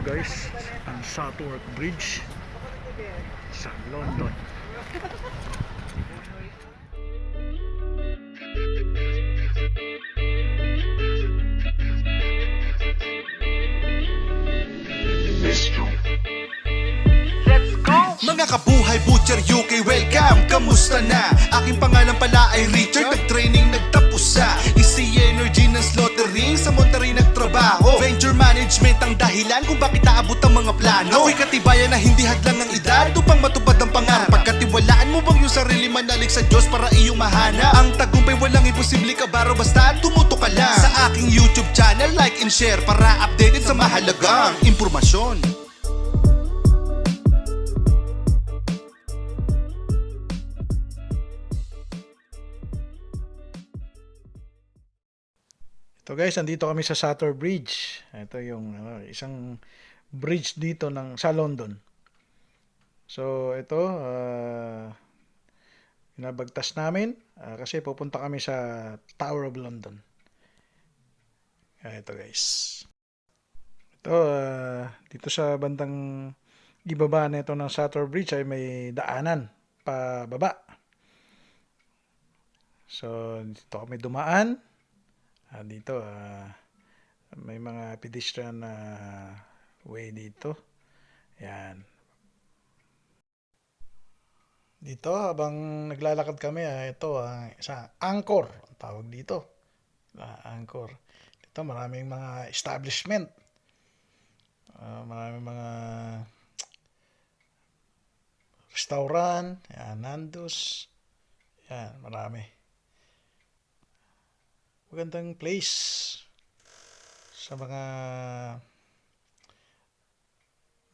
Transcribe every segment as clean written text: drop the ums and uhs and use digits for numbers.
guys, ang Southwark Bridge sa London. Mga kabuhay, Butcher UK, welcome, kamusta na? Aking pangalan pala ay Richard, nag-training, nagtapos sa Easy Energy ng slaughtering, sa Monterrey nagtrabaho. Venture management ang dahilan kung bakit naabot ang mga plano. Ako'y katibayan na hindi hadlang ang edad upang matupad ang pangarap. Pagkatiwalaan mo bang yung sarili, manalig sa Diyos para iyong mahana. Ang tagumpay walang imposible kabaro, basta tumutok ka lang sa aking YouTube channel, like and share para updated sa mahalagang impormasyon. Ito guys, andito kami sa Southwark Bridge. Ito yung isang bridge dito sa London. So ito, binabagtas namin kasi pupunta kami sa Tower of London. Ito guys. Ito, dito sa bandang ibaba na ito ng Southwark Bridge ay may daanan pababa. So dito kami dumaan. Dito may mga pedestrian na way dito. Yan. Dito habang naglalakad kami, ito isa Angkor ang tawag dito. Angkor. Dito maraming mga establishment. Maraming mga restaurant, yan, Nando's. Yan, marami. Magandang place sa mga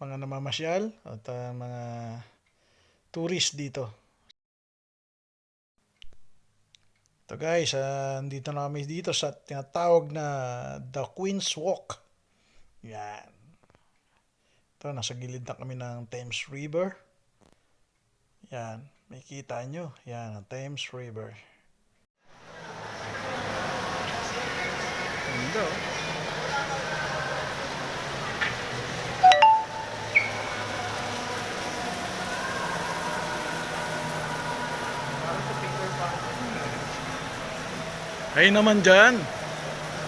namamasyal at mga tourist dito. Ito guys, andito na kami dito sa tinatawag na The Queen's Walk. Yan. Ito, nasa gilid na kami ng Thames River. Yan, may kita nyo. Yan, ang Thames River. Ganda. Ay naman dyan.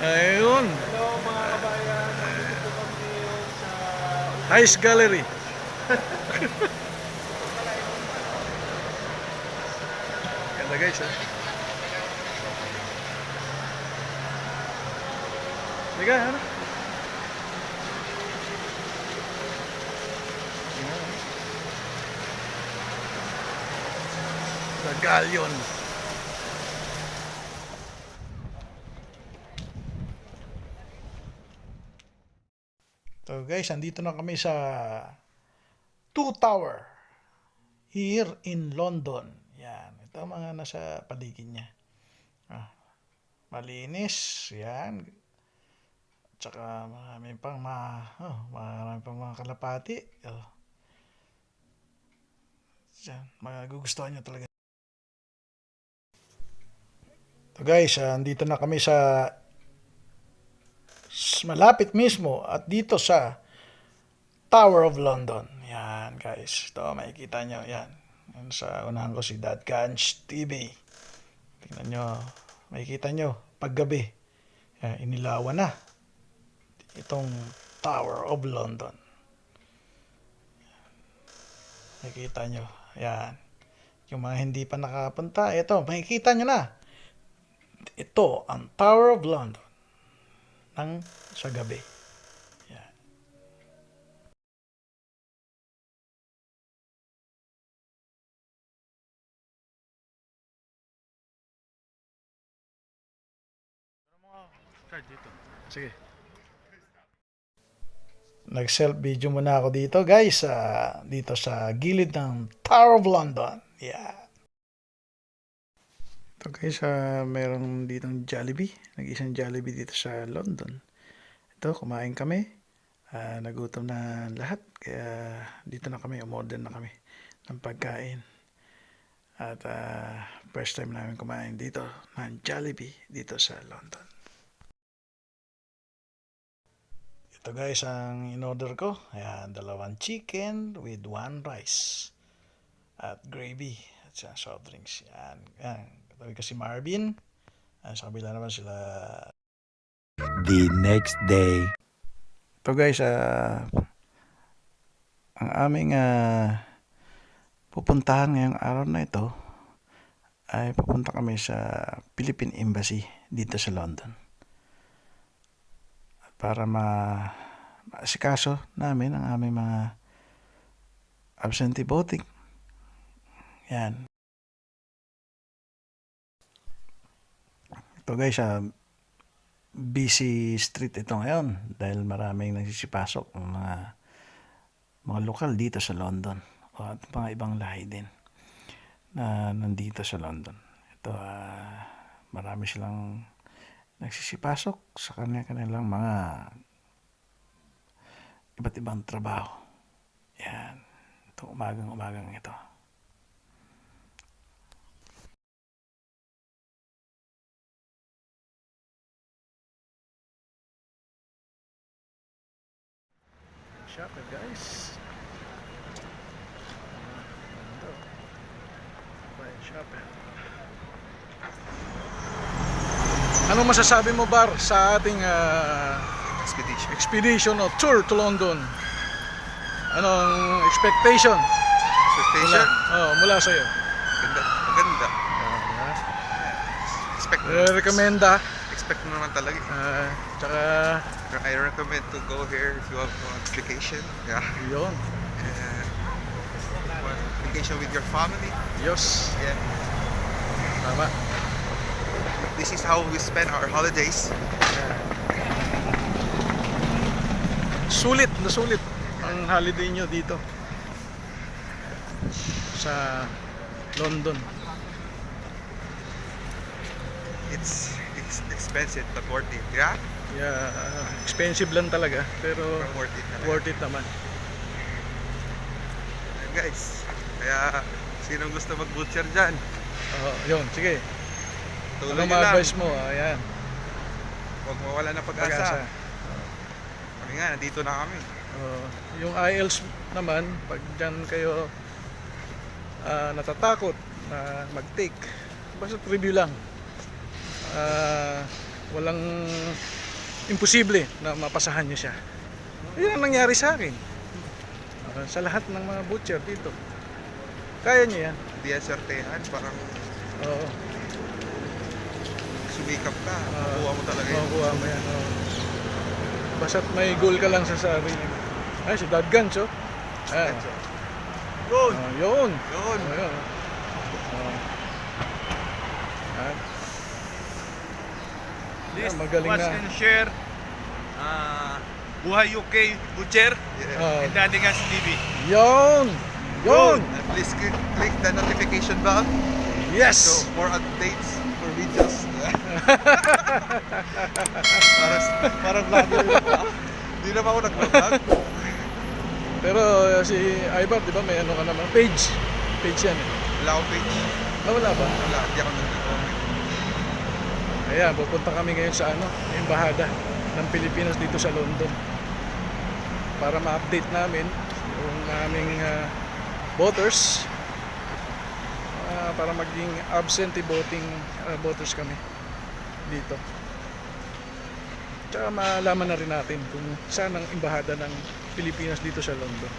Ayun. Hello mga kabayan, nandito kami ngayon sa Ice Gallery. Ganda guys, Liga, ano? The Galleon. So guys, andito na kami sa Two Tower here in London. Yan, ito mga nasa paligid niya. Malinis, yan. Tsaka marami pang mga kalapati. Diyan, magugustuhan nyo talaga. So guys, andito na kami sa malapit mismo at dito sa Tower of London. Yan guys, ito makikita nyo. Yan, yan sa unahan ko si Dad Ganj TV. Tingnan nyo, makikita nyo paggabi. Yan, inilawan na itong Tower of London. Makikita nyo. Yan. Yung mga hindi pa nakapunta, ito, makikita nyo na. Ito ang Tower of London sa gabi. Yan. Sige. Nag-self video muna ako dito guys, dito sa gilid ng Tower of London. Yeah. Ito guys, meron ditong Jollibee. Nag-isang Jollibee dito sa London. Ito, kumain kami. Nagutom na lahat. Kaya dito na kami, umorder na kami ng pagkain. At first time namin kumain dito ng Jollibee dito sa London. Ito guys ang in-order ko. Ayan, 2 chicken with 1 rice. At gravy. At siya, soft drinks. Yan. Yan. Katabi ko si Marvin. Sa kabila naman sila. The next day. Ito guys, ang aming pupuntahan ngayong araw na ito ay pupunta kami sa Philippine Embassy dito sa London. At para maasikaso namin ang aming mga absentee voting. Yan. Ito guys, busy street ito ngayon dahil maraming nagsisipasok ng mga lokal dito sa London at mga ibang lahi din na nandito sa London. Ito, marami silang nagsisipasok sa kanilang mga iba't ibang trabaho. Yan. Ito, umagang ito. Shopper guys. Shopper. Anong masasabi mo Bar sa ating expedition o tour to London? Anong expectation? Expectation? Mula sa iyo. Maganda. Expect Recommenda. Expect mo naman talaga. Tsaka I recommend to go here if you have vacation. Yeah. yun. Vacation with your family. Yes. Yeah. Tama. This is how we spend our holidays. Sulit ang holiday nyo dito sa London. It's expensive but worth it. Yeah. Yeah, expensive lang talaga pero Worth it. worth it naman. Guys, kaya sinong gusto mag-butcher dyan? Yun, sige. Tuloy Ano nyo lang. ma-advise mo? Ayan. Huwag mawala ng pag-asa. Kami nga, nandito na kami. Yung IELTS naman, pag dyan kayo natatakot na mag-take, basta review lang. Walang imposible na mapasahan nyo siya. Yun ang nangyari sa akin. Sa lahat ng mga butcher dito. Kaya nyo yan. Hindi yan sortehan, parang Oo. sumikap ka. Makuha mo talaga yun. Makuha mo yan. Basta't may goal ka lang sa sarili mo. Ay, si Dad Gans, oh. Ayan. Yun! Yun. Yun! Ayun. Please magaling watch na. and share Buhay UK Butcher Yeah. and Daddy Gans TV. Yun. Yun. And please click the notification bell Yes. so more updates for videos. Parang vlogger yun pa. Hindi naman ako nag-vlog. Pero si Ibar, di ba may ano ka naman? Page yan eh. Wala akong page. Wala ba? Wala, hindi ako nag-vlog. Ayan, pupunta kami ngayon sa embahada ng Pilipinas dito sa London para ma-update namin yung aming voters para maging absentee voting voters kami dito. Tsaka malaman na rin natin kung saan ang embahada ng Pilipinas dito sa London.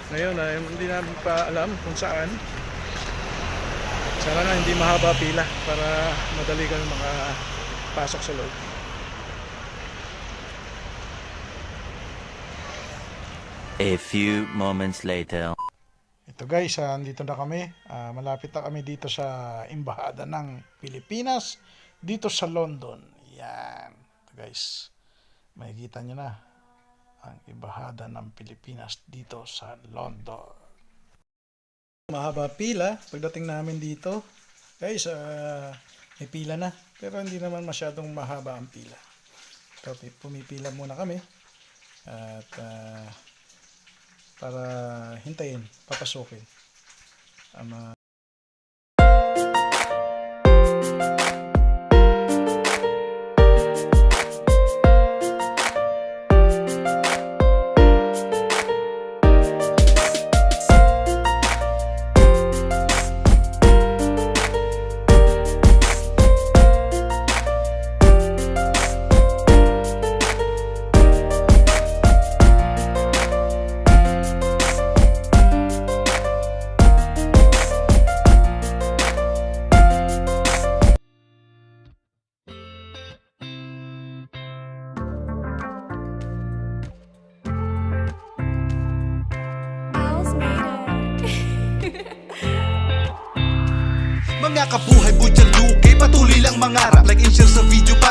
Ngayon hindi namin pa alam kung saan. Sana nga hindi mahaba pila para madali kami makapasok sa loob. A few moments later. Ito guys, andito na kami. Malapit na kami dito sa embahada ng Pilipinas dito sa London. Yan. Ito guys, makikita nyo na ang embahada ng Pilipinas dito sa London. Mahaba pila pagdating namin dito. Guys, may pila na. Pero hindi naman masyadong mahaba ang pila. So, pumipila muna kami. At para hintayin, papasukin ang mga mga kabuhay, Budyal UK, patuloy lang mangarap. Like and share sa video para